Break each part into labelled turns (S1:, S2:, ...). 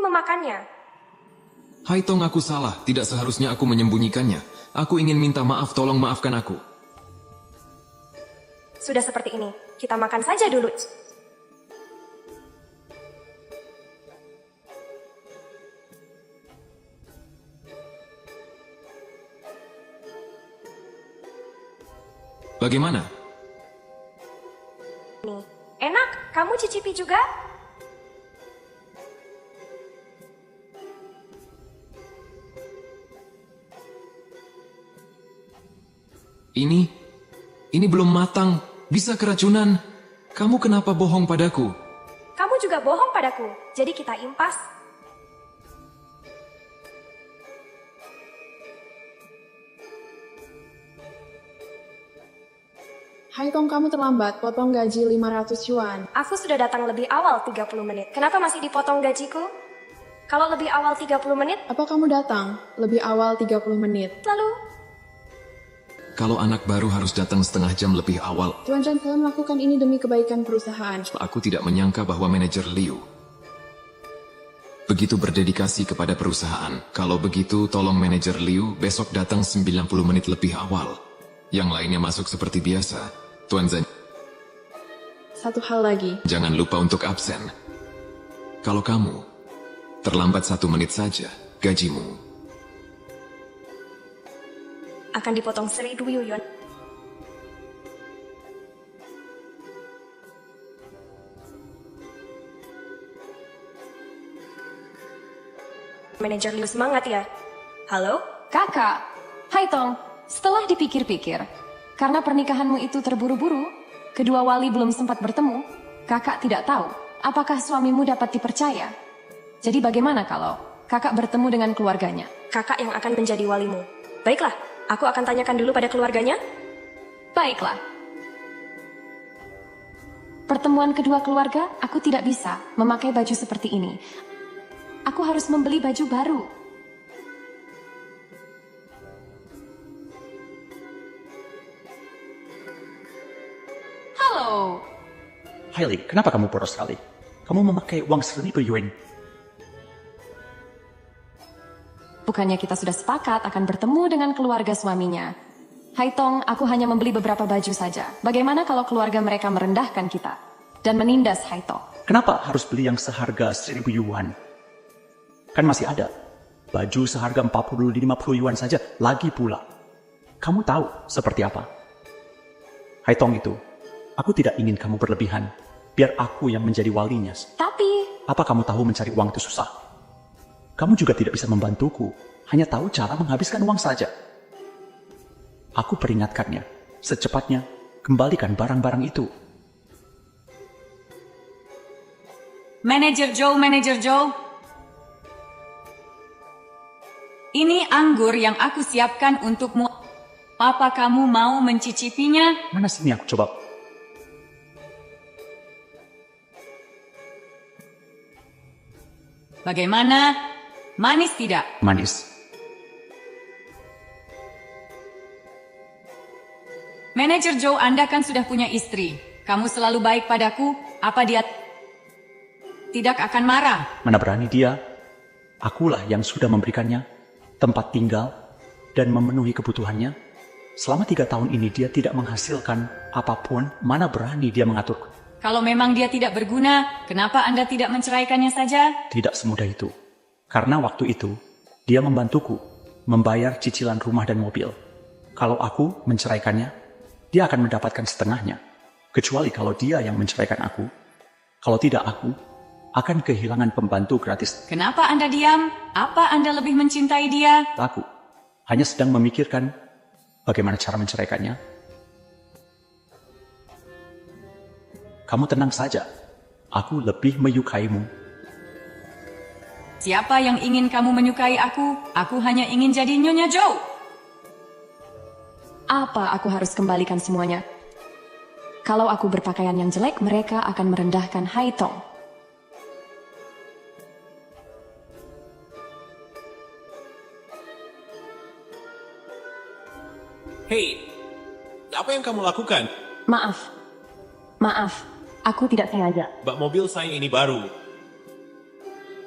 S1: memakannya.
S2: Hai Tong, aku salah. Tidak seharusnya aku menyembunyikannya. Aku ingin minta maaf, tolong maafkan aku.
S1: Sudah seperti ini, kita makan saja dulu.
S2: Bagaimana?
S1: Nih, enak, kamu cicipi juga?
S2: Ini belum matang. Bisa keracunan. Kamu kenapa bohong padaku?
S1: Kamu juga bohong padaku, jadi kita impas.
S3: Hai Tong, kamu terlambat, potong gaji 500 yuan.
S1: Aku sudah datang lebih awal 30 menit. Kenapa masih dipotong gajiku? Kalau lebih awal 30 menit,
S3: Apa kamu datang? Lebih awal 30 menit.
S1: lalu
S2: Kalau anak baru harus datang setengah jam lebih awal.
S3: Tuan Chen, saya melakukan ini demi kebaikan perusahaan.
S2: Aku tidak menyangka bahwa manajer Liu begitu berdedikasi kepada perusahaan. Kalau begitu, tolong manajer Liu besok datang 90 menit lebih awal. Yang lainnya masuk seperti biasa. Tuan Zhen,
S3: Satu hal lagi.
S2: jangan lupa untuk absen. Kalau kamu terlambat 1 menit saja, gajimu
S1: akan dipotong 1000 yuan. Manajer Liu semangat ya. Halo?
S4: Kakak, hai Tong. Setelah dipikir-pikir, karena pernikahanmu itu terburu-buru, kedua wali belum sempat bertemu, kakak tidak tahu apakah suamimu dapat dipercaya. Jadi bagaimana kalau kakak bertemu dengan keluarganya?
S1: Kakak yang akan menjadi walimu. Baiklah, aku akan tanyakan dulu pada keluarganya.
S4: Baiklah. Pertemuan kedua keluarga, aku tidak bisa memakai baju seperti ini. Aku harus membeli baju baru. Halo.
S5: Hailey, kenapa kamu boros sekali? Kamu memakai uang 1000 yuan.
S4: Bukannya kita sudah sepakat akan bertemu dengan keluarga suaminya. Hai Tong, aku hanya membeli beberapa baju saja. Bagaimana kalau keluarga mereka merendahkan kita dan menindas Hai Tong?
S5: Kenapa harus beli yang seharga 1000 yuan? Kan masih ada. Baju seharga 40-50 yuan saja, lagi pula. Kamu tahu seperti apa? Hai Tong itu, aku tidak ingin kamu berlebihan. Biar aku yang menjadi walinya.
S4: Tapi,
S5: Apa kamu tahu mencari uang itu susah? Kamu juga tidak bisa membantuku, hanya tahu cara menghabiskan uang saja. Aku peringatkannya, secepatnya kembalikan barang-barang itu.
S6: Manajer Joe. Ini anggur yang aku siapkan untukmu. Apa kamu mau mencicipinya?
S5: Mana sini aku coba.
S6: Bagaimana? Manis tidak?
S5: Manis.
S6: Manajer Joe, Anda kan sudah punya istri. Kamu selalu baik padaku. Apa dia tidak akan marah?
S5: Mana berani dia? Akulah yang sudah memberikannya tempat tinggal dan memenuhi kebutuhannya. Selama 3 tahun ini dia tidak menghasilkan apapun. Mana berani dia mengatur?
S6: Kalau memang dia tidak berguna, kenapa Anda tidak menceraikannya saja?
S5: Tidak semudah itu. Karena waktu itu dia membantuku membayar cicilan rumah dan mobil. Kalau aku menceraikannya, dia akan mendapatkan setengahnya. Kecuali kalau dia yang menceraikan aku. Kalau tidak, aku akan kehilangan pembantu gratis.
S6: Kenapa Anda diam? Apa Anda lebih mencintai dia?
S5: Aku hanya sedang memikirkan bagaimana cara menceraikannya. Kamu tenang saja. Aku lebih menyukaimu.
S6: Siapa yang ingin kamu menyukai aku? Aku hanya ingin jadi Nyonya Joe.
S4: apa aku harus kembalikan semuanya? Kalau aku berpakaian yang jelek, mereka akan merendahkan Hai Tong.
S7: Hei, apa yang kamu lakukan?
S4: Maaf, aku tidak sengaja.
S7: Bak mobil saya ini baru.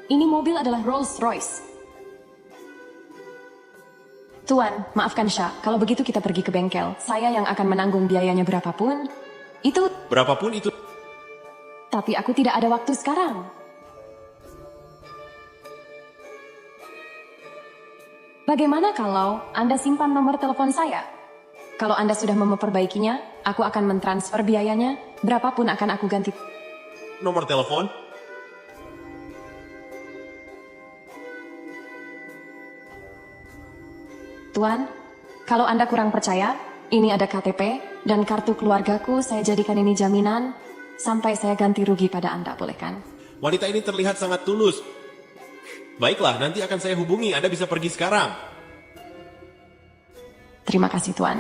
S4: Ini mobil adalah Rolls Royce. Tuan, maafkan Syah, kalau begitu kita pergi ke bengkel. Saya yang akan menanggung biayanya berapapun.
S7: Berapapun itu.
S4: Tapi aku tidak ada waktu sekarang. Bagaimana kalau Anda simpan nomor telepon saya? Kalau Anda sudah memperbaikinya, aku akan mentransfer biayanya. Berapapun akan aku ganti.
S7: Nomor telepon?
S4: Tuan, kalau Anda kurang percaya, ini ada KTP dan kartu keluargaku. Saya jadikan ini jaminan sampai saya ganti rugi pada Anda, boleh kan?
S7: Wanita ini terlihat sangat tulus. Baiklah, nanti akan saya hubungi. Anda bisa pergi sekarang.
S4: Terima kasih, Tuan.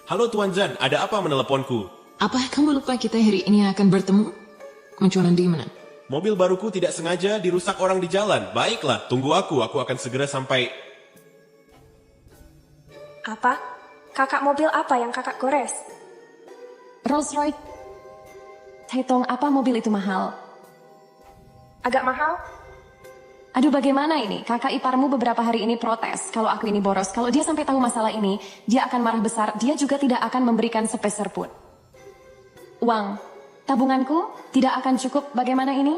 S7: Halo Tuan Zan, ada apa meneleponku?
S8: Apa kamu lupa kita hari ini akan bertemu? Menjualan di mana?
S7: Mobil baruku tidak sengaja dirusak orang di jalan. Baiklah, tunggu aku akan segera sampai.
S1: Apa? Kakak mobil apa yang kakak gores?
S4: Rolls Royce. Haitong, apa mobil itu mahal?
S1: Agak mahal?
S4: Aduh, bagaimana ini? Kakak iparmu beberapa hari ini protes kalau aku ini boros. Kalau dia sampai tahu masalah ini, dia akan marah besar. Dia juga tidak akan memberikan sepeser pun. Uang tabunganku tidak akan cukup. Bagaimana ini?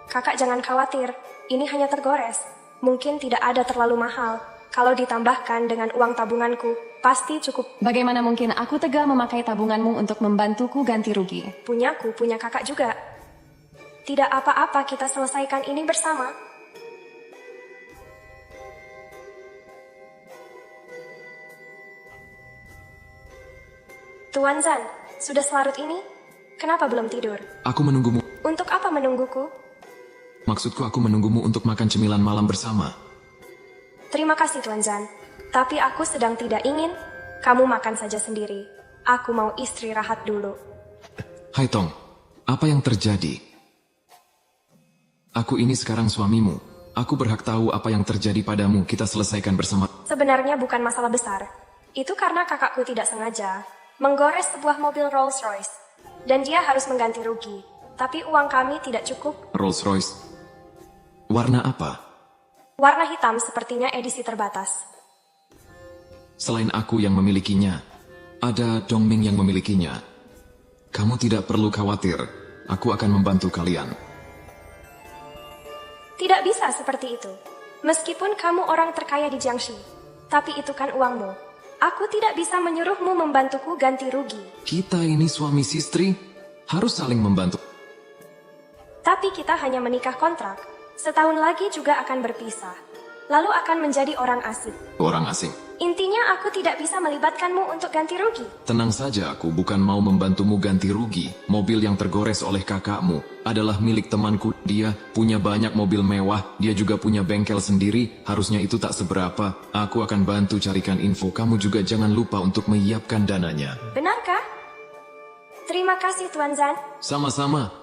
S1: Kakak jangan khawatir, ini hanya tergores. Mungkin tidak ada terlalu mahal. Kalau ditambahkan dengan uang tabunganku, pasti cukup.
S4: Bagaimana mungkin aku tega memakai tabunganmu untuk membantuku ganti rugi?
S1: Punyaku, punya kakak juga. Tidak apa-apa, kita selesaikan ini bersama. Tuan Zan, sudah selarut ini? Kenapa belum tidur?
S2: Aku menunggumu.
S1: Untuk apa menungguku?
S2: Maksudku aku menunggumu untuk makan cemilan malam bersama.
S1: Terima kasih Tuan Zan. Tapi aku sedang tidak ingin kamu makan saja sendiri. Aku mau istirahat dulu.
S2: Hai Tong, apa yang terjadi? Aku ini sekarang suamimu. Aku berhak tahu apa yang terjadi padamu. Kita selesaikan bersama.
S1: Sebenarnya bukan masalah besar. Itu karena kakakku tidak sengaja menggores sebuah mobil Rolls Royce. Dan dia harus mengganti rugi. Tapi uang kami tidak cukup.
S2: Rolls Royce. Warna apa?
S1: Warna hitam, sepertinya edisi terbatas.
S2: Selain aku yang memilikinya, ada Dongming yang memilikinya. Kamu tidak perlu khawatir. Aku akan membantu kalian.
S1: Tidak bisa seperti itu. Meskipun kamu orang terkaya di Jiangxi, tapi itu kan uangmu. Aku tidak bisa menyuruhmu membantuku ganti rugi.
S2: Kita ini suami istri, harus saling membantu.
S1: Tapi kita hanya menikah kontrak. Setahun lagi juga akan berpisah. Lalu akan menjadi orang asing.
S2: Orang asing.
S1: Intinya aku tidak bisa melibatkanmu untuk ganti rugi.
S2: Tenang saja, aku bukan mau membantumu ganti rugi. Mobil yang tergores oleh kakakmu adalah milik temanku. Dia punya banyak mobil mewah, dia juga punya bengkel sendiri. Harusnya itu tak seberapa. Aku akan bantu carikan info. Kamu juga jangan lupa untuk menyiapkan dananya.
S1: Benarkah? Terima kasih Tuan Zan.
S2: Sama-sama.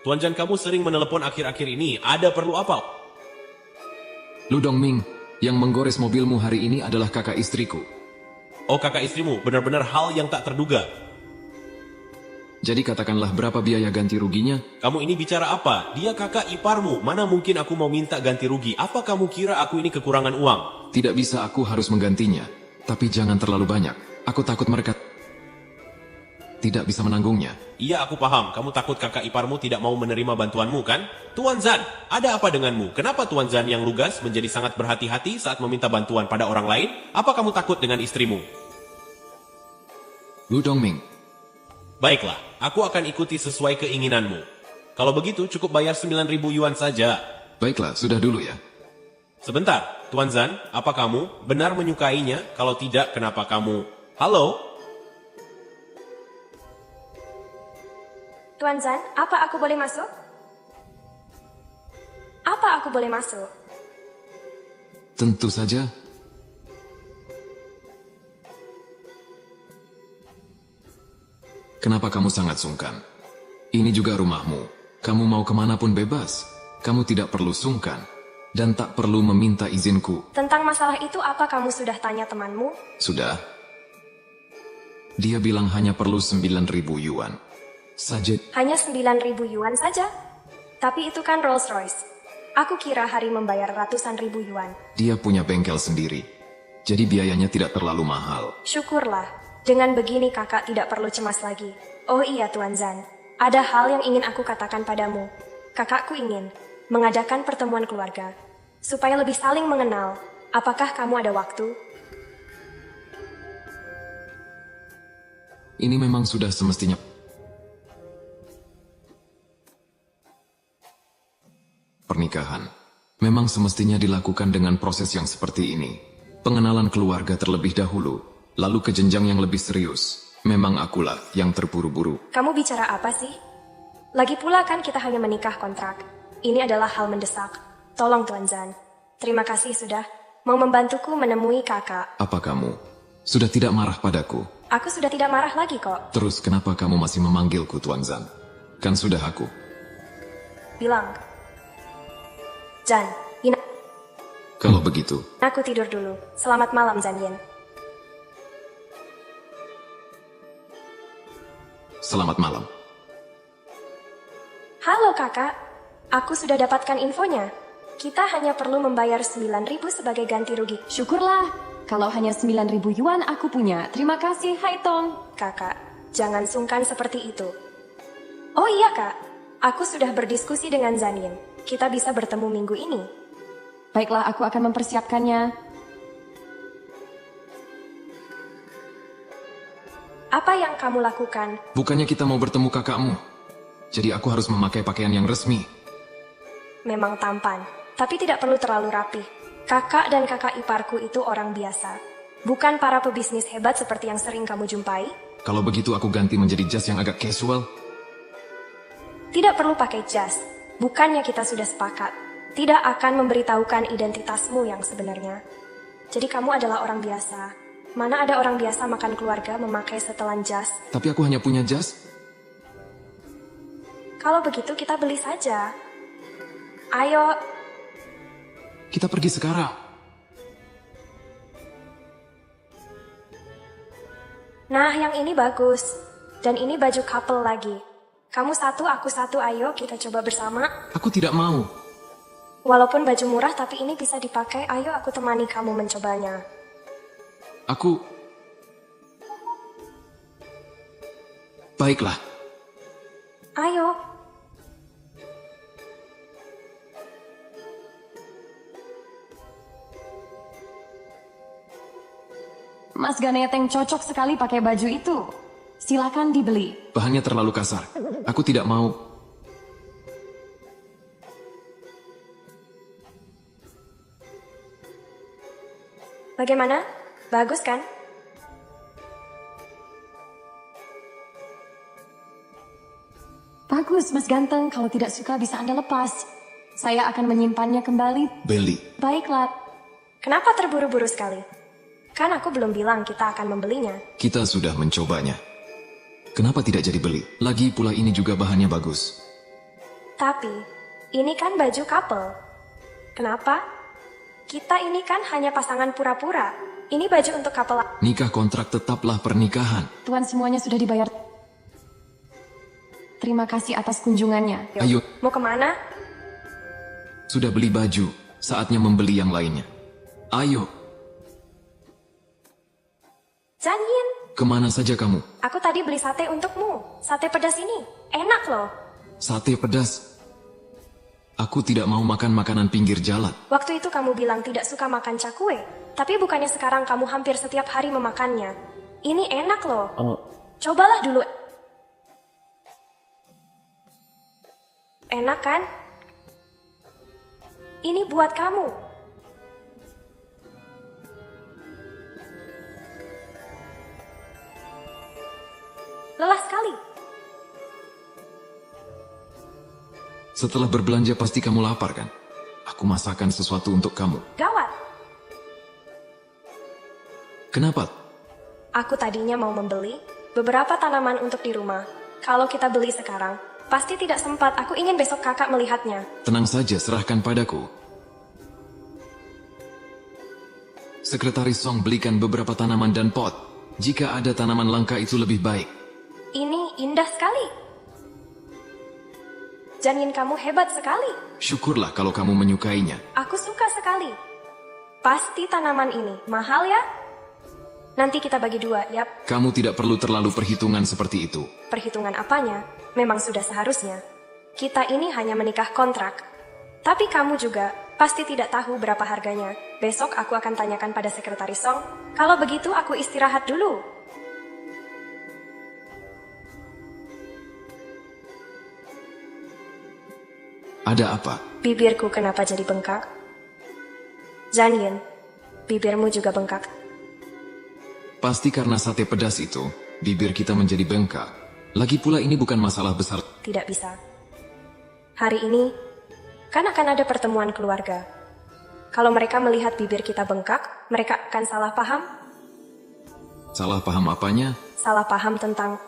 S7: Tuan Jan, kamu sering menelepon akhir-akhir ini. Ada perlu apa?
S2: Lu Dongming, yang menggores mobilmu hari ini adalah kakak istriku.
S7: Oh, kakak istrimu, benar-benar hal yang tak terduga.
S2: Jadi katakanlah berapa biaya ganti ruginya?
S7: Kamu ini bicara apa? Dia kakak iparmu. Mana mungkin aku mau minta ganti rugi? Apa kamu kira aku ini kekurangan uang?
S2: Tidak bisa, aku harus menggantinya. Tapi jangan terlalu banyak. Aku takut mereka tidak bisa menanggungnya.
S7: Iya, aku paham. Kamu takut kakak iparmu tidak mau menerima bantuanmu, kan? Tuan Zan, ada apa denganmu? Kenapa Tuan Zan yang lugas menjadi sangat berhati-hati saat meminta bantuan pada orang lain? Apa kamu takut dengan istrimu?
S2: Lu Dongming.
S7: Baiklah, aku akan ikuti sesuai keinginanmu. Kalau begitu, cukup bayar 9.000 yuan saja.
S2: Baiklah, sudah dulu ya.
S7: Sebentar, Tuan Zan, apa kamu benar menyukainya? Kalau tidak, kenapa kamu... Halo?
S1: Tuan Zan, apa aku boleh masuk? Apa aku boleh masuk?
S2: Tentu saja. Kenapa kamu sangat sungkan? Ini juga rumahmu. Kamu mau kemanapun bebas. Kamu tidak perlu sungkan. Dan tak perlu meminta izinku.
S1: Tentang masalah itu apa kamu sudah tanya temanmu?
S2: Sudah. Dia bilang hanya perlu 9.000 yuan. Saja.
S1: Hanya 9.000 yuan saja? Tapi itu kan Rolls Royce. Aku kira Hari membayar ratusan ribu yuan.
S2: Dia punya bengkel sendiri. Jadi biayanya tidak terlalu mahal.
S1: Syukurlah. Dengan begini kakak tidak perlu cemas lagi. Oh iya Tuan Zan. Ada hal yang ingin aku katakan padamu. Kakakku ingin mengadakan pertemuan keluarga. Supaya lebih saling mengenal. Apakah kamu ada waktu?
S2: Ini memang sudah semestinya. Pernikahan memang semestinya dilakukan dengan proses yang seperti ini. Pengenalan keluarga terlebih dahulu, lalu ke jenjang yang lebih serius. Memang akulah yang terburu-buru.
S1: Kamu bicara apa sih? Lagi pula kan kita hanya menikah kontrak. Ini adalah hal mendesak. Tolong Tuan Zan. Terima kasih sudah mau membantuku menemui kakak.
S2: Apa kamu sudah tidak marah padaku?
S1: Aku sudah tidak marah lagi kok.
S2: Terus kenapa kamu masih memanggilku Tuan Zan? Kan sudah aku
S1: Bilang. Zan, ini
S2: Kalau begitu,
S1: aku tidur dulu. Selamat malam Zan Yin.
S2: selamat malam.
S1: Halo kakak. Aku sudah dapatkan infonya. Kita hanya perlu membayar 9.000 sebagai ganti rugi.
S4: Syukurlah, kalau hanya 9.000 yuan aku punya. Terima kasih, Haitong.
S1: Kakak, jangan sungkan seperti itu. Oh iya kak, aku sudah berdiskusi dengan Zanin. Kita bisa bertemu minggu ini.
S4: Baiklah, aku akan mempersiapkannya.
S1: Apa yang kamu lakukan?
S2: Bukannya kita mau bertemu kakakmu? Jadi aku harus memakai pakaian yang resmi.
S1: Memang tampan, tapi tidak perlu terlalu rapi. Kakak dan kakak iparku itu orang biasa. Bukan para pebisnis hebat seperti yang sering kamu jumpai.
S2: Kalau begitu aku ganti menjadi jas yang agak casual.
S1: Tidak perlu pakai jas. Bukannya kita sudah sepakat. Tidak akan memberitahukan identitasmu yang sebenarnya. Jadi kamu adalah orang biasa. Mana ada orang biasa makan keluarga memakai setelan jas?
S2: Tapi aku hanya punya jas.
S1: Kalau begitu kita beli saja. Ayo,
S2: Kita pergi sekarang.
S1: nah yang ini bagus. Dan ini baju couple lagi. Kamu satu, aku satu, ayo kita coba bersama.
S2: Aku tidak mau.
S1: Walaupun baju murah tapi ini bisa dipakai, ayo aku temani kamu mencobanya.
S2: Aku... Baiklah.
S1: Ayo.
S4: Mas Ganeteng cocok sekali pakai baju itu. Silakan dibeli.
S2: Bahannya terlalu kasar. Aku tidak mau.
S1: Bagaimana? Bagus kan?
S4: Bagus, Mas Ganteng. Kalau tidak suka bisa Anda lepas. Saya akan menyimpannya kembali.
S2: Beli.
S4: Baiklah.
S1: Kenapa terburu-buru sekali? Kan aku belum bilang kita akan membelinya.
S2: Kita sudah mencobanya. Kenapa tidak jadi beli? Lagi pula ini juga bahannya bagus.
S1: Tapi, ini kan baju couple. Kenapa? Kita ini kan hanya pasangan pura-pura. Ini baju untuk couple.
S2: Nikah kontrak tetaplah pernikahan.
S4: Tuan semuanya sudah dibayar. Terima kasih atas kunjungannya.
S2: Ayo,
S1: Mau kemana?
S2: sudah beli baju. Saatnya membeli yang lainnya. Ayo,
S1: Zanyin,
S2: kemana saja kamu?
S1: aku tadi beli sate untukmu. Sate pedas ini. Enak loh.
S2: Sate pedas. Aku tidak mau makan makanan pinggir jalan.
S1: Waktu itu kamu bilang tidak suka makan cakwe. Tapi bukannya sekarang kamu hampir setiap hari memakannya. Ini enak loh. Cobalah dulu. Enak kan? Ini buat kamu. Lelah sekali.
S2: Setelah berbelanja pasti kamu lapar kan? Aku masakkan sesuatu untuk kamu.
S1: Gawat.
S2: Kenapa?
S1: Aku tadinya mau membeli beberapa tanaman untuk di rumah. Kalau kita beli sekarang, Pasti tidak sempat, aku ingin besok kakak melihatnya.
S2: Tenang saja, serahkan padaku. Sekretaris Song belikan beberapa tanaman dan pot. Jika ada tanaman langka itu lebih baik.
S1: Ini indah sekali. Janin, kamu hebat sekali.
S2: Syukurlah kalau kamu menyukainya.
S1: Aku suka sekali. Pasti tanaman ini mahal ya? Nanti kita bagi 2, yap.
S2: Kamu tidak perlu terlalu perhitungan seperti itu.
S1: Perhitungan apanya? Memang sudah seharusnya. Kita ini hanya menikah kontrak. Tapi kamu juga pasti tidak tahu berapa harganya. Besok aku akan tanyakan pada sekretaris Song. Kalau begitu aku istirahat dulu.
S2: Ada apa?
S1: Bibirku kenapa jadi bengkak? Janyin, bibirmu juga bengkak.
S2: Pasti karena sate pedas itu, bibir kita menjadi bengkak. Lagi pula ini bukan masalah besar.
S1: Tidak bisa. Hari ini, kan akan ada pertemuan keluarga. Kalau mereka melihat bibir kita bengkak, mereka akan salah paham.
S2: Salah paham apanya?
S1: Salah paham tentang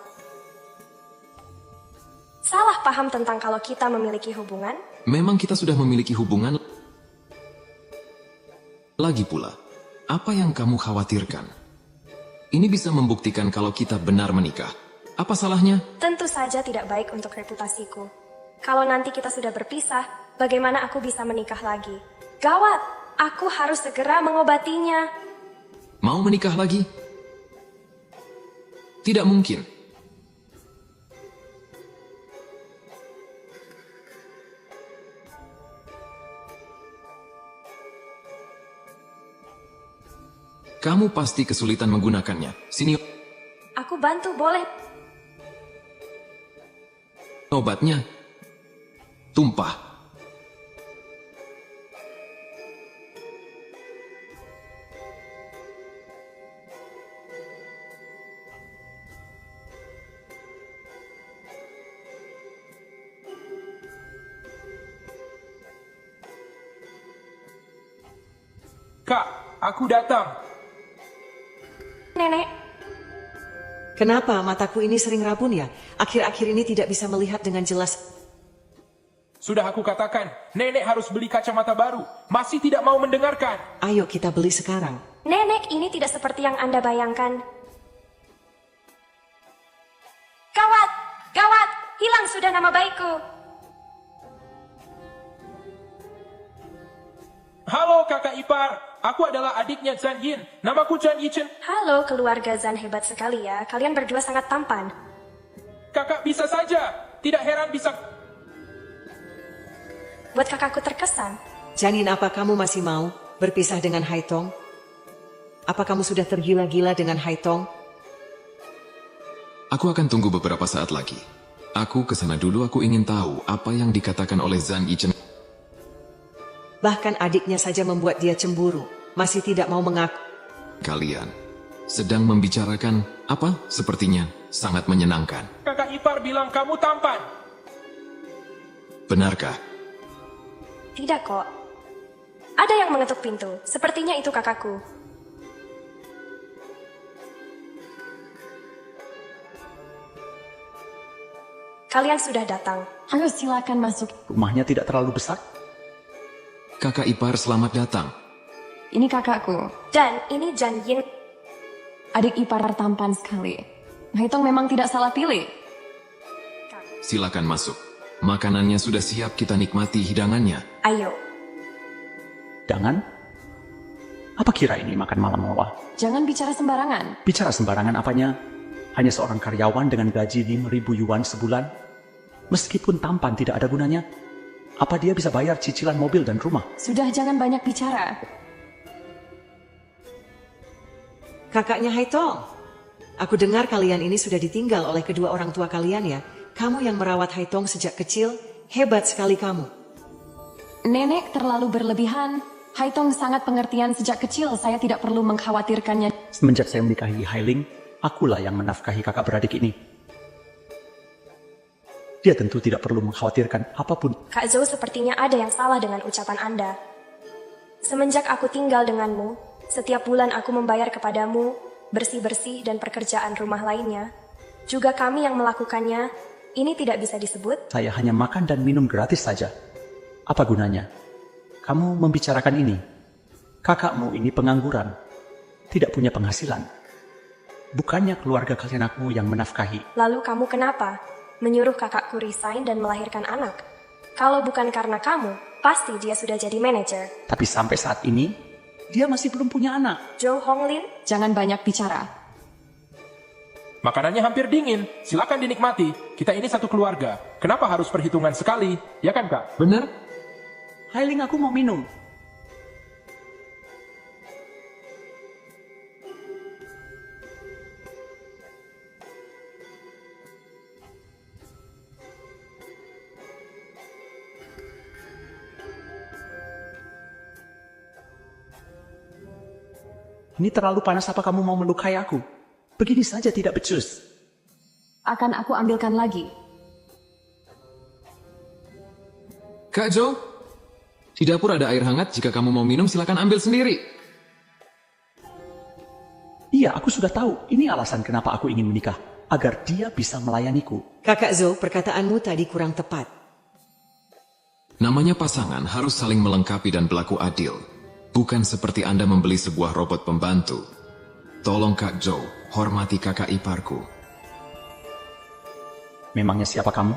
S1: kalau kita memiliki hubungan.
S2: Memang kita sudah memiliki hubungan. Lagi pula, apa yang kamu khawatirkan? Ini bisa membuktikan kalau kita benar menikah. Apa salahnya?
S1: Tentu saja tidak baik untuk reputasiku. Kalau nanti kita sudah berpisah, bagaimana aku bisa menikah lagi? Gawat, aku harus segera mengobatinya.
S2: Mau menikah lagi? Tidak mungkin. Kamu pasti kesulitan menggunakannya. Sini.
S1: Aku bantu, boleh?
S2: Obatnya. Tumpah.
S9: Kak, aku datang.
S1: Nenek,
S10: Kenapa mataku ini sering rabun ya? Akhir-akhir ini tidak bisa melihat dengan jelas.
S9: Sudah aku katakan, nenek harus beli kacamata baru. Masih tidak mau mendengarkan.
S10: Ayo kita beli sekarang.
S1: nenek ini tidak seperti yang Anda bayangkan. Gawat, gawat, hilang sudah nama baikku.
S9: Halo kakak ipar, aku adalah adiknya Zhan Yin. Namaku Zhan Yichen.
S1: Halo keluarga Zhan, hebat sekali ya. Kalian berdua sangat tampan.
S9: Kakak bisa saja, tidak heran bisa...
S1: Buat kakakku terkesan.
S10: Janin, apa kamu masih mau berpisah dengan Haitong? Apa kamu sudah tergila-gila dengan Haitong?
S2: Aku akan tunggu beberapa saat lagi. Aku kesana dulu, aku ingin tahu apa yang dikatakan oleh Zhan Yichen.
S10: Bahkan adiknya saja membuat dia cemburu. Masih tidak mau mengaku.
S2: Kalian sedang membicarakan apa? Sepertinya sangat menyenangkan.
S9: Kakak ipar bilang kamu tampan.
S2: Benarkah?
S1: Tidak kok. Ada yang mengetuk pintu. Sepertinya itu kakakku. Kalian sudah datang.
S4: Ayo silakan masuk.
S5: Rumahnya tidak terlalu besar.
S2: Kakak ipar, selamat datang.
S4: Ini kakakku.
S1: Dan ini Zhan Yin.
S4: Adik ipar tampan sekali. Haitong memang tidak salah pilih.
S2: Silakan masuk. Makanannya sudah siap, kita nikmati hidangannya.
S1: Ayo.
S5: Jangan. Apa kira ini makan malam mewah?
S4: Jangan bicara sembarangan.
S5: Bicara sembarangan apanya? Hanya seorang karyawan dengan gaji 5.000 yuan sebulan? Meskipun tampan tidak ada gunanya. Apa dia bisa bayar cicilan mobil dan rumah?
S4: Sudah, jangan banyak bicara.
S10: Kakaknya Haitong. Aku dengar kalian ini sudah ditinggal oleh kedua orang tua kalian ya. Kamu yang merawat Haitong sejak kecil. Hebat sekali kamu.
S4: Nenek terlalu berlebihan. Haitong sangat pengertian sejak kecil. Saya tidak perlu mengkhawatirkannya.
S5: Semenjak saya menikahi Hailing, akulah yang menafkahi kakak beradik ini. Dia tentu tidak perlu mengkhawatirkan apapun.
S1: Kak Zhou, sepertinya ada yang salah dengan ucapan Anda. Semenjak aku tinggal denganmu, setiap bulan aku membayar kepadamu bersih-bersih dan pekerjaan rumah lainnya. Juga kami yang melakukannya. Ini tidak bisa disebut.
S5: Saya hanya makan dan minum gratis saja. Apa gunanya? Kamu membicarakan ini. Kakakmu ini pengangguran. Tidak punya penghasilan. Bukannya keluarga kalian aku yang menafkahi.
S1: Lalu kamu kenapa menyuruh kakakku resign dan melahirkan anak? Kalau bukan karena kamu, pasti dia sudah jadi manajer.
S5: Tapi sampai saat ini, dia masih belum punya anak.
S1: Jo Honglin,
S4: Jangan banyak bicara.
S9: Makanannya hampir dingin. Silakan dinikmati. Kita ini satu keluarga. Kenapa harus perhitungan sekali? Ya kan, Kak?
S5: Bener? Hailing, aku mau minum. Ini terlalu panas, apa kamu mau melukai aku? Begini saja tidak becus.
S4: Akan aku ambilkan lagi.
S2: Kak Jo, di dapur ada air hangat. Jika kamu mau minum, silakan ambil sendiri.
S5: Iya, aku sudah tahu. Ini alasan kenapa aku ingin menikah. Agar dia bisa melayaniku.
S10: Kakak Zhou, perkataanmu tadi kurang tepat.
S2: Namanya pasangan harus saling melengkapi dan berlaku adil. Bukan seperti Anda membeli sebuah robot pembantu. Tolong Kak Jo, hormati kakak iparku.
S5: Memangnya siapa kamu?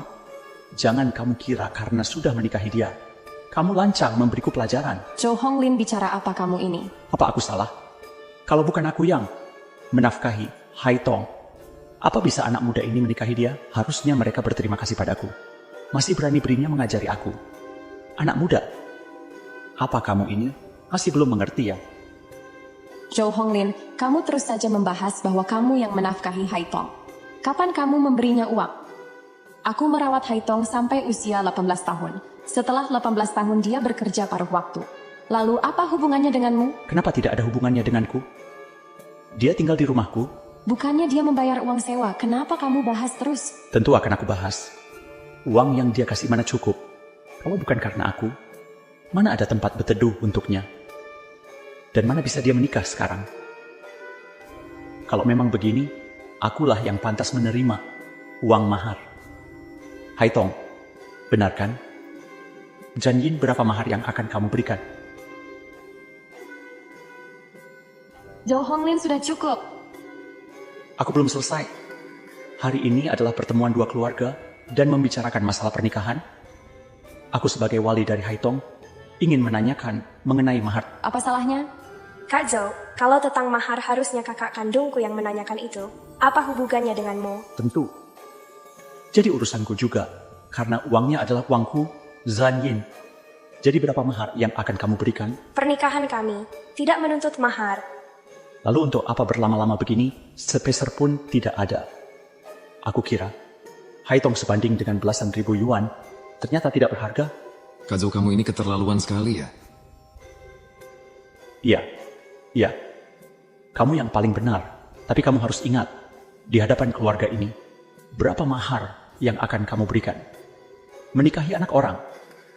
S5: Jangan kamu kira karena sudah menikahi dia, kamu lancang memberiku pelajaran.
S4: Jo Honglin, bicara apa kamu ini?
S5: Apa aku salah? Kalau bukan aku yang menafkahi Haitong, apa bisa anak muda ini menikahi dia? Harusnya mereka berterima kasih padaku. Masih berani-beraninya mengajari aku. Anak muda, apa kamu ini masih belum mengerti ya?
S4: Jo Honglin, kamu terus saja membahas bahwa kamu yang menafkahi Haitong. Kapan kamu memberinya uang? Aku merawat Haitong sampai usia 18 tahun. Setelah 18 tahun dia bekerja paruh waktu. Lalu apa hubungannya denganmu?
S5: Kenapa tidak ada hubungannya denganku? Dia tinggal di rumahku.
S4: Bukannya dia membayar uang sewa, kenapa kamu bahas terus?
S5: Tentu akan aku bahas. Uang yang dia kasih mana cukup. Kalau bukan karena aku, mana ada tempat berteduh untuknya? Dan mana bisa dia menikah sekarang? Kalau memang begini, akulah yang pantas menerima uang mahar. Haitong, benar kan? Janjiin berapa mahar yang akan kamu berikan?
S4: Jo Honglin, sudah cukup.
S5: Aku belum selesai. Hari ini adalah pertemuan dua keluarga dan membicarakan masalah pernikahan. Aku sebagai wali dari Haitong ingin menanyakan mengenai mahar.
S4: Apa salahnya?
S1: Kak Jo, kalau tentang mahar harusnya kakak kandungku yang menanyakan itu. Apa hubungannya denganmu?
S5: Tentu. Jadi urusanku juga, karena uangnya adalah uangku, Zanyin. Jadi berapa mahar yang akan kamu berikan?
S1: Pernikahan kami tidak menuntut mahar.
S5: Lalu untuk apa berlama-lama begini, sepeser pun tidak ada. Aku kira, Haitong sebanding dengan belasan ribu yuan, ternyata tidak berharga.
S2: Kak Jo, kamu ini keterlaluan sekali ya.
S5: Iya. Kamu yang paling benar, tapi kamu harus ingat, di hadapan keluarga ini, berapa mahar yang akan kamu berikan? Menikahi anak orang,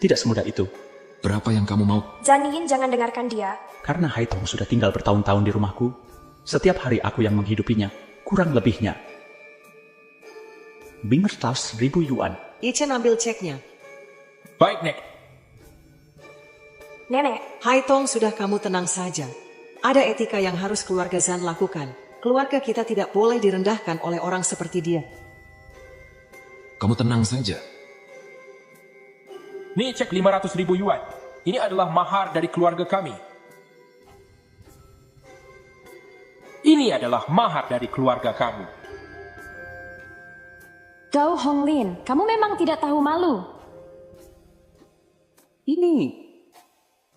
S5: tidak semudah itu.
S2: Berapa yang kamu mau?
S1: Janyin, jangan dengarkan dia.
S5: Karena Haitong sudah tinggal bertahun-tahun di rumahku, setiap hari aku yang menghidupinya, kurang lebihnya 500.000 yuan.
S10: Ichen ambil ceknya.
S9: Baik, Nek.
S1: Nenek,
S10: Haitong, sudah kamu tenang saja. Ada etika yang harus keluarga Zan lakukan. Keluarga kita tidak boleh direndahkan oleh orang seperti dia.
S2: Kamu tenang saja.
S9: Nih cek 500.000 yuan. Ini adalah mahar dari keluarga kami. Ini adalah mahar dari keluarga kamu.
S4: Jo Honglin, kamu memang tidak tahu malu.
S5: Ini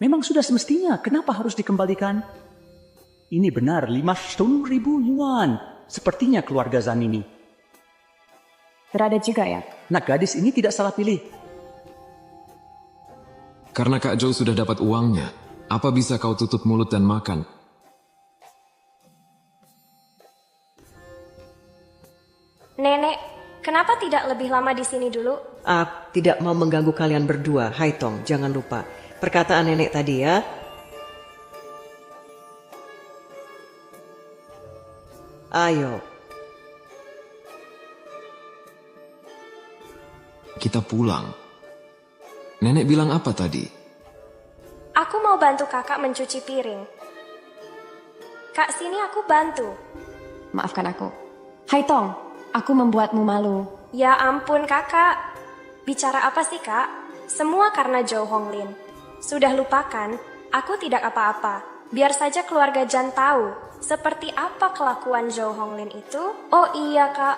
S5: memang sudah semestinya, kenapa harus dikembalikan? Ini benar 500.000 yuan. Sepertinya keluarga Zan ini.
S4: Berada juga ya?
S5: Nah, gadis ini tidak salah pilih.
S2: Karena Kak Jo sudah dapat uangnya, apa bisa kau tutup mulut dan makan?
S1: Nenek, kenapa tidak lebih lama di sini dulu?
S10: Aku tidak mau mengganggu kalian berdua. Haitong, jangan lupa perkataan nenek tadi ya. Ayo.
S2: kita pulang. Nenek bilang apa tadi?
S1: Aku mau bantu kakak mencuci piring. Kak, sini aku bantu.
S4: Maafkan aku. Hai Tong, aku membuatmu malu.
S1: Ya ampun kakak. Bicara apa sih kak? Semua karena Zhou Honglin. Sudah lupakan, aku tidak apa-apa. Biar saja keluarga Jan tahu seperti apa kelakuan Zhou Honglin itu. Oh iya kak,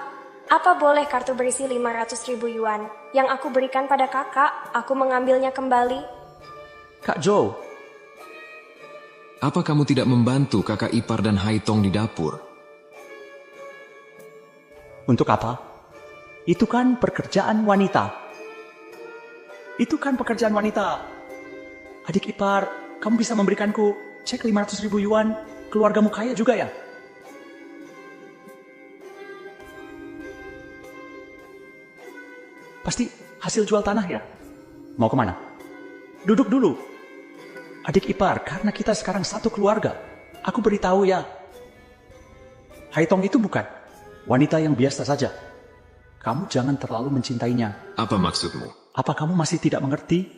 S1: apa boleh kartu berisi 500.000 yuan yang aku berikan pada kakak, aku mengambilnya kembali?
S5: Kak Zhou,
S2: Apa kamu tidak membantu kakak ipar dan Haitong di dapur?
S5: untuk apa? Itu kan pekerjaan wanita. Itu kan pekerjaan wanita. Adik ipar, kamu bisa memberikanku cek 500.000 yuan, keluargamu kaya juga ya? Pasti hasil jual tanah ya? Mau kemana? Duduk dulu. Adik ipar, karena kita sekarang satu keluarga. Aku beritahu ya. Haitong itu bukan wanita yang biasa saja. Kamu jangan terlalu mencintainya.
S2: Apa maksudmu?
S5: Apa kamu masih tidak mengerti?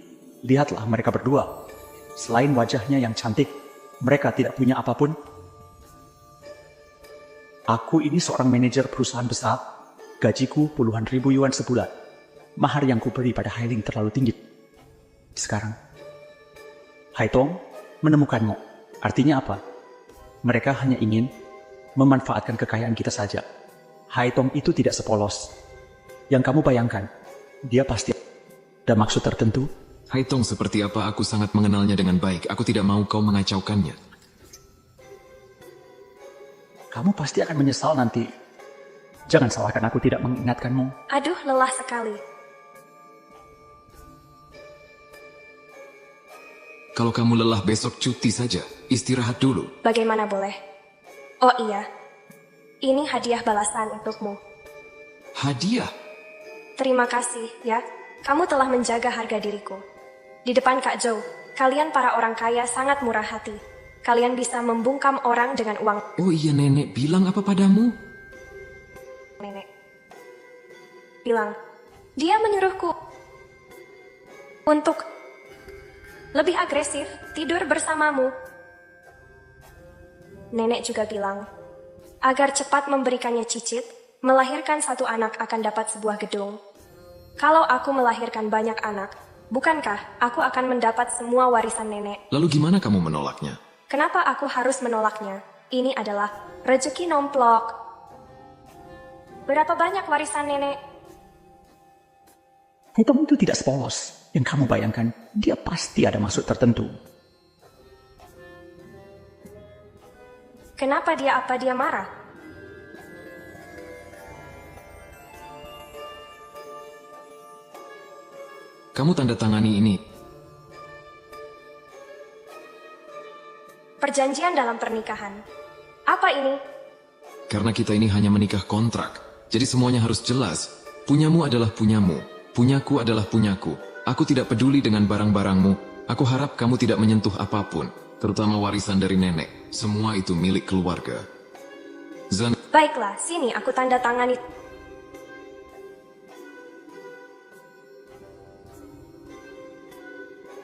S5: Lihatlah mereka berdua. Selain wajahnya yang cantik, mereka tidak punya apapun. Aku ini seorang manajer perusahaan besar. Gajiku puluhan ribu yuan sebulan. Mahar yang kuberi pada Hailing terlalu tinggi. Sekarang, Haitong menemukanmu. Artinya apa? Mereka hanya ingin memanfaatkan kekayaan kita saja. Haitong itu tidak sepolos yang kamu bayangkan. Dia pasti ada maksud tertentu.
S2: Haitong seperti apa, aku sangat mengenalnya dengan baik. Aku tidak mau kau mengacaukannya.
S5: Kamu pasti akan menyesal nanti. Jangan salahkan aku tidak mengingatkanmu.
S1: Aduh, lelah sekali.
S2: Kalau kamu lelah besok cuti saja. Istirahat dulu.
S1: Bagaimana boleh? Oh iya, ini hadiah balasan untukmu.
S2: Hadiah?
S1: Terima kasih ya, kamu telah menjaga harga diriku. Di depan Kak Zhou, kalian para orang kaya sangat murah hati. Kalian bisa membungkam orang dengan uang.
S2: Oh iya, nenek bilang apa padamu?
S1: Nenek bilang, dia menyuruhku untuk lebih agresif tidur bersamamu. Nenek juga bilang, agar cepat memberikannya cicit, melahirkan satu anak akan dapat sebuah gedung. Kalau aku melahirkan banyak anak, bukankah aku akan mendapat semua warisan nenek?
S2: Lalu gimana kamu menolaknya?
S1: Kenapa aku harus menolaknya? Ini adalah rezeki nomplok. Berapa banyak warisan nenek?
S5: Haitong itu tidak sepolos yang kamu bayangkan. Dia pasti ada maksud tertentu.
S1: Kenapa dia marah?
S2: Kamu tanda tangani ini.
S1: Perjanjian dalam pernikahan. Apa ini?
S2: Karena kita ini hanya menikah kontrak. Jadi semuanya harus jelas. Punyamu adalah punyamu. Punyaku adalah punyaku. Aku tidak peduli dengan barang-barangmu. Aku harap kamu tidak menyentuh apapun. Terutama warisan dari nenek. Semua itu milik keluarga. Zan.
S1: Baiklah, sini aku tanda tangani.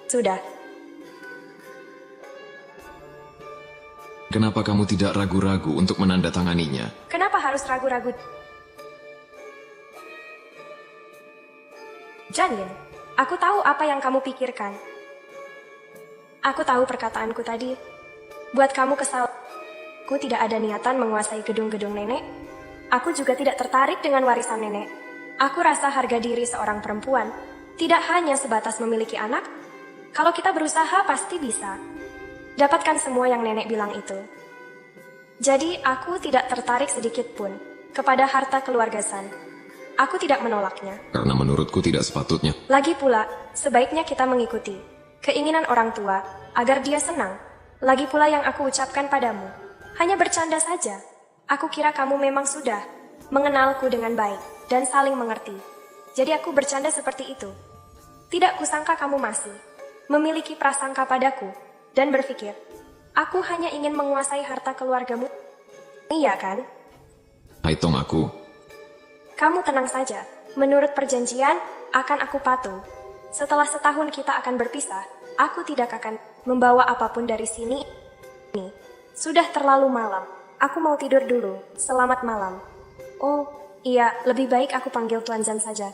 S1: Sudah.
S2: Kenapa kamu tidak ragu-ragu untuk menandatanganinya?
S1: Kenapa harus ragu-ragu? Janin, aku tahu apa yang kamu pikirkan. Aku tahu perkataanku tadi. Buat kamu kesal. Aku tidak ada niatan menguasai gedung-gedung nenek. Aku juga tidak tertarik dengan warisan nenek. Aku rasa harga diri seorang perempuan tidak hanya sebatas memiliki anak. Kalau kita berusaha pasti bisa. Dapatkan semua yang nenek bilang itu. Jadi aku tidak tertarik sedikit pun kepada harta keluarga San. Aku tidak menolaknya.
S2: Karena menurutku tidak sepatutnya.
S1: Lagi pula, sebaiknya kita mengikuti keinginan orang tua agar dia senang. Lagi pula yang aku ucapkan padamu, hanya bercanda saja. Aku kira kamu memang sudah mengenalku dengan baik dan saling mengerti. Jadi aku bercanda seperti itu. Tidak kusangka kamu masih memiliki prasangka padaku dan berpikir, aku hanya ingin menguasai harta keluargamu. Iya kan?
S2: Haitong aku.
S1: Kamu tenang saja. Menurut perjanjian, akan aku patuh. Setelah setahun kita akan berpisah, aku tidak akan membawa apapun dari sini. Sudah terlalu malam. Aku mau tidur dulu. Selamat malam. Oh, iya, lebih baik aku panggil Tuan Zan saja.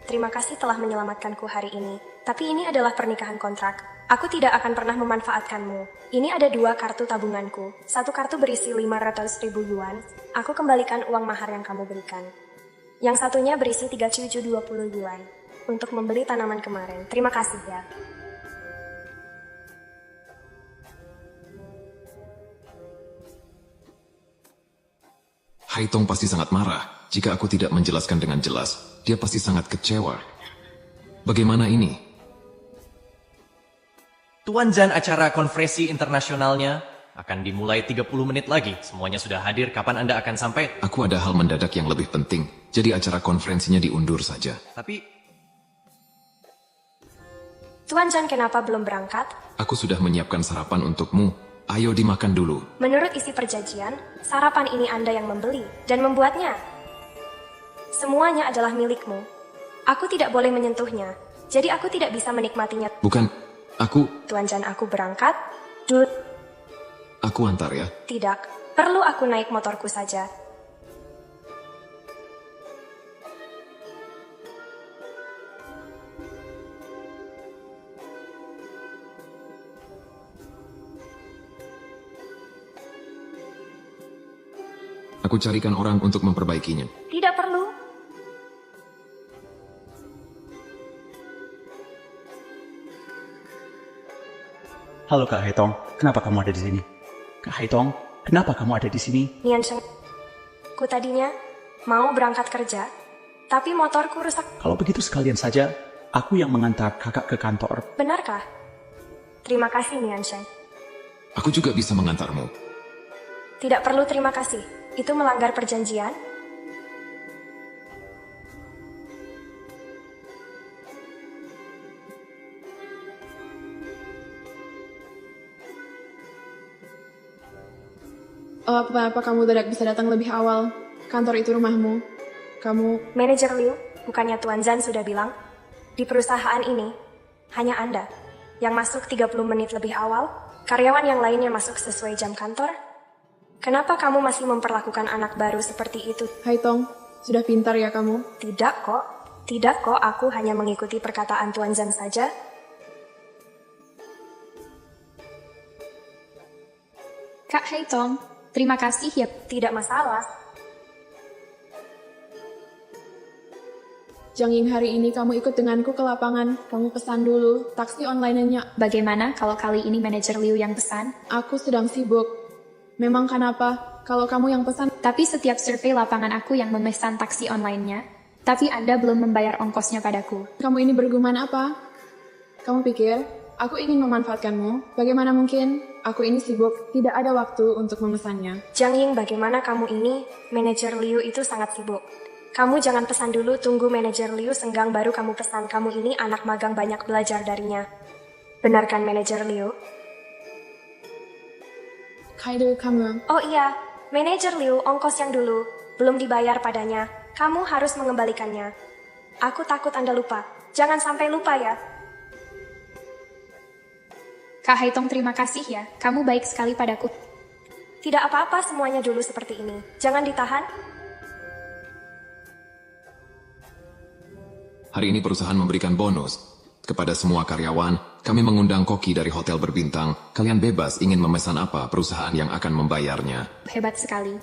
S1: Terima kasih telah menyelamatkanku hari ini. Tapi ini adalah pernikahan kontrak. Aku tidak akan pernah memanfaatkanmu. Ini ada 2 kartu tabunganku. 1 kartu berisi 500.000 yuan. Aku kembalikan uang mahar yang kamu berikan. Yang satunya berisi 3.720 yuan. Untuk membeli tanaman kemarin. Terima kasih ya.
S2: Haitong pasti sangat marah jika aku tidak menjelaskan dengan jelas. Dia pasti sangat kecewa. Bagaimana ini?
S11: Tuan Zan, acara konferensi internasionalnya akan dimulai 30 menit lagi. Semuanya sudah hadir. Kapan Anda akan sampai?
S2: Aku ada hal mendadak yang lebih penting. Jadi acara konferensinya diundur saja.
S11: Tapi
S1: Tuan Zan, kenapa belum berangkat?
S2: Aku sudah menyiapkan sarapan untukmu. Ayo dimakan dulu.
S1: Menurut isi perjanjian, sarapan ini Anda yang membeli dan membuatnya. Semuanya adalah milikmu. Aku tidak boleh menyentuhnya, jadi aku tidak bisa menikmatinya.
S2: Bukan, aku...
S1: Tuan Zan, aku berangkat. Dud.
S2: Aku antar ya.
S1: Tidak, perlu aku naik motorku saja.
S2: Aku carikan orang untuk memperbaikinya.
S1: Tidak perlu.
S5: Halo Kak Haitong, kenapa kamu ada di sini? Kak Haitong, kenapa kamu ada di sini?
S1: Nian Sheng, ku tadinya mau berangkat kerja, tapi motorku rusak.
S5: Kalau begitu sekalian saja, aku yang mengantar kakak ke kantor.
S1: Benarkah? Terima kasih, Nian Sheng.
S2: Aku juga bisa mengantarmu.
S1: Tidak perlu terima kasih. Itu melanggar perjanjian.
S3: Kenapa kamu tidak bisa datang lebih awal? Kantor itu rumahmu. Kamu...
S1: Manajer Liu, bukannya Tuan Zan sudah bilang, di perusahaan ini, hanya Anda yang masuk 30 menit lebih awal, karyawan yang lainnya masuk sesuai jam kantor. Kenapa kamu masih memperlakukan anak baru seperti itu?
S3: Haitong, sudah pintar ya kamu?
S1: Tidak kok. Tidak kok, aku hanya mengikuti perkataan Tuan Zan saja.
S12: Kak Haitong, terima kasih ya.
S1: Tidak masalah.
S3: Jang Ying, hari ini kamu ikut denganku ke lapangan. Kamu pesan dulu taksi online-nya.
S12: Bagaimana kalau kali ini manajer Liu yang pesan?
S3: Aku sedang sibuk. Memang kenapa? Kalau kamu yang pesan.
S12: Tapi setiap survei lapangan aku yang memesan taksi online-nya. Tapi Anda belum membayar ongkosnya padaku.
S3: Kamu ini bergumam apa? Kamu pikir aku ingin memanfaatkanmu? Bagaimana mungkin? Aku ini sibuk, tidak ada waktu untuk memesannya.
S1: Jang Ying, bagaimana kamu ini? Manajer Liu itu sangat sibuk. Kamu jangan pesan dulu, tunggu manajer Liu senggang baru kamu pesan. Kamu ini anak magang, banyak belajar darinya. Benar kan manajer Liu?
S3: Kaido, kamu.
S1: Oh iya, manajer Liu, ongkos yang dulu belum dibayar padanya. Kamu harus mengembalikannya. Aku takut Anda lupa. Jangan sampai lupa ya.
S12: Kak Haitong, terima kasih ya. Kamu baik sekali padaku.
S1: Tidak apa-apa, semuanya dulu seperti ini. Jangan ditahan.
S2: Hari ini perusahaan memberikan bonus kepada semua karyawan. Kami mengundang koki dari hotel berbintang. Kalian bebas ingin memesan apa, perusahaan yang akan membayarnya.
S12: Hebat sekali.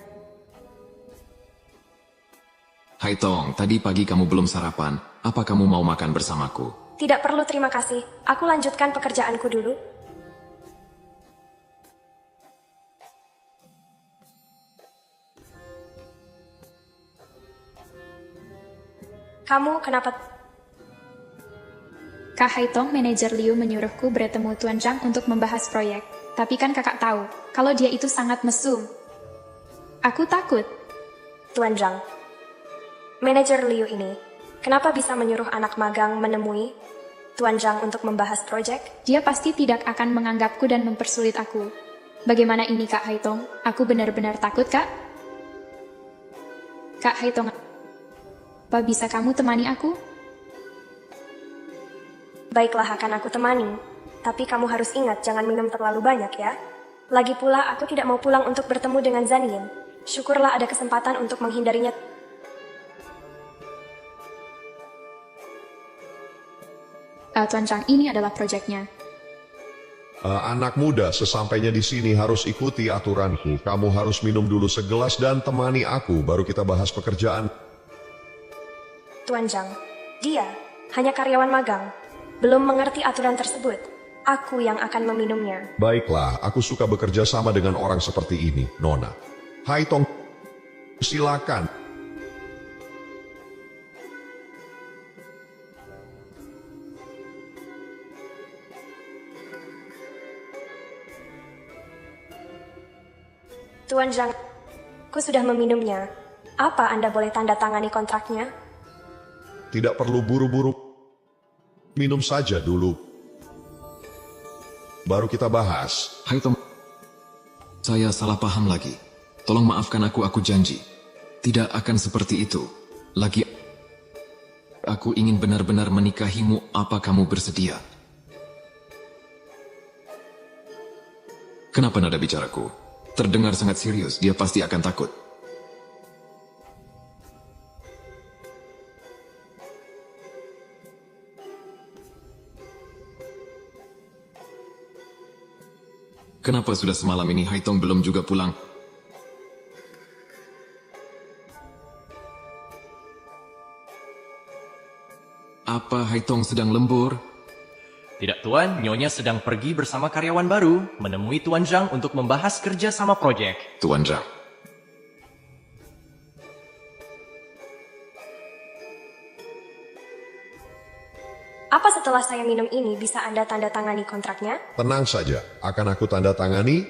S2: Hai Tong, tadi pagi kamu belum sarapan. Apa kamu mau makan bersamaku?
S1: Tidak perlu, terima kasih. Aku lanjutkan pekerjaanku dulu. Kamu kenapa?
S12: Kak Haitong, manajer Liu menyuruhku bertemu Tuan Zhang untuk membahas proyek. Tapi kan kakak tahu, kalau dia itu sangat mesum. Aku takut.
S1: Tuan Zhang, manajer Liu ini, kenapa bisa menyuruh anak magang menemui Tuan Zhang untuk membahas proyek?
S12: Dia pasti tidak akan menganggapku dan mempersulit aku. Bagaimana ini Kak Haitong? Aku benar-benar takut, Kak. Kak Haitong, apa bisa kamu temani aku?
S1: Baiklah, akan aku temani. Tapi kamu harus ingat, jangan minum terlalu banyak ya. Lagi pula, aku tidak mau pulang untuk bertemu dengan Zanin. Syukurlah ada kesempatan untuk menghindarinya.
S12: Tuan Zhang, ini adalah proyeknya.
S13: Anak muda, sesampainya di sini harus ikuti aturanku. Kamu harus minum dulu segelas dan temani aku, baru kita bahas pekerjaan.
S1: Tuan Zhang, dia hanya karyawan magang. Belum mengerti aturan tersebut. Aku yang akan meminumnya.
S13: Baiklah, aku suka bekerja sama dengan orang seperti ini, Nona. Haitong, silakan.
S1: Tuan Zhang, aku sudah meminumnya. Apa Anda boleh tanda tangani kontraknya?
S13: Tidak perlu buru-buru. Minum saja dulu. Baru kita bahas.
S2: Haitong, saya salah paham lagi. Tolong maafkan aku janji. Tidak akan seperti itu. Lagi, aku ingin benar-benar menikahimu, apa kamu bersedia? Kenapa nada bicaraku terdengar sangat serius? Dia pasti akan takut. Kenapa sudah semalam ini Haitong belum juga pulang? Apa Haitong sedang lembur?
S11: Tidak Tuan, Nyonya sedang pergi bersama karyawan baru, menemui Tuan Zhang untuk membahas kerja sama proyek.
S2: Tuan Zhang.
S1: Apa setelah saya minum ini bisa Anda tanda tangani kontraknya?
S13: Tenang saja, akan aku tanda tangani.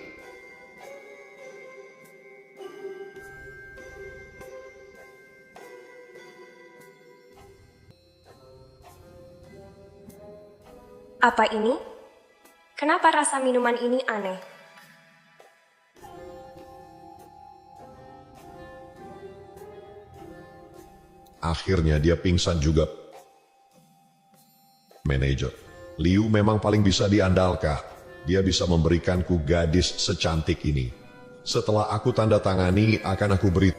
S1: Apa ini? Kenapa rasa minuman ini aneh?
S13: Akhirnya dia pingsan juga. Manajer, Liu memang paling bisa diandalkan. Dia bisa memberikanku gadis secantik ini. Setelah aku tanda tangani, akan aku beri